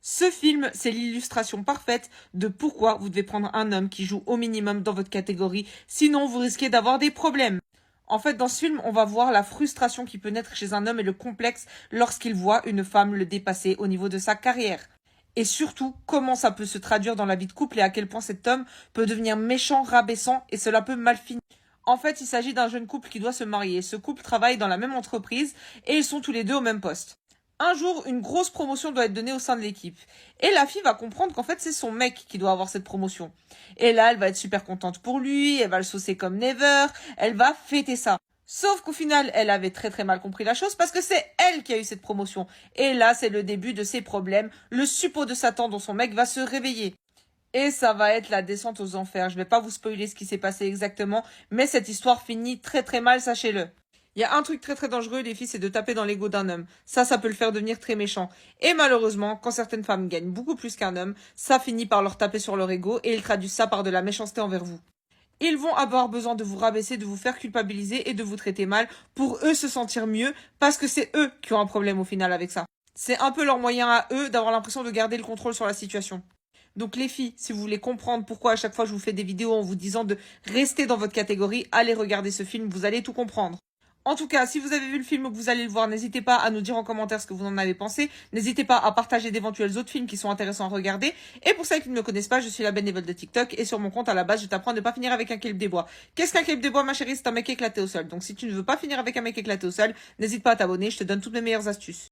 Ce film, c'est l'illustration parfaite de pourquoi vous devez prendre un homme qui joue au minimum dans votre catégorie, sinon vous risquez d'avoir des problèmes. En fait, dans ce film, on va voir la frustration qui peut naître chez un homme et le complexe lorsqu'il voit une femme le dépasser au niveau de sa carrière. Et surtout, comment ça peut se traduire dans la vie de couple et à quel point cet homme peut devenir méchant, rabaissant et cela peut mal finir. En fait, il s'agit d'un jeune couple qui doit se marier. Ce couple travaille dans la même entreprise et ils sont tous les deux au même poste. Un jour, une grosse promotion doit être donnée au sein de l'équipe. Et la fille va comprendre qu'en fait, c'est son mec qui doit avoir cette promotion. Et là, elle va être super contente pour lui, elle va le saucer comme never, elle va fêter ça. Sauf qu'au final, elle avait très très mal compris la chose parce que c'est elle qui a eu cette promotion. Et là, c'est le début de ses problèmes. Le suppôt de Satan dont son mec va se réveiller. Et ça va être la descente aux enfers. Je vais pas vous spoiler ce qui s'est passé exactement, mais cette histoire finit très très mal, sachez-le. Il y a un truc très très dangereux, les filles, c'est de taper dans l'ego d'un homme. Ça peut le faire devenir très méchant. Et malheureusement, quand certaines femmes gagnent beaucoup plus qu'un homme, ça finit par leur taper sur leur ego et ils traduisent ça par de la méchanceté envers vous. Ils vont avoir besoin de vous rabaisser, de vous faire culpabiliser et de vous traiter mal pour eux se sentir mieux parce que c'est eux qui ont un problème au final avec ça. C'est un peu leur moyen à eux d'avoir l'impression de garder le contrôle sur la situation. Donc les filles, si vous voulez comprendre pourquoi à chaque fois je vous fais des vidéos en vous disant de rester dans votre catégorie, allez regarder ce film, vous allez tout comprendre. En tout cas, si vous avez vu le film ou que vous allez le voir, n'hésitez pas à nous dire en commentaire ce que vous en avez pensé. N'hésitez pas à partager d'éventuels autres films qui sont intéressants à regarder. Et pour celles qui ne me connaissent pas, je suis la bénévole de TikTok et sur mon compte à la base, je t'apprends à ne pas finir avec un clip des bois. Qu'est-ce qu'un clip des bois, ma chérie? C'est un mec éclaté au sol. Donc si tu ne veux pas finir avec un mec éclaté au sol, n'hésite pas à t'abonner, je te donne toutes mes meilleures astuces.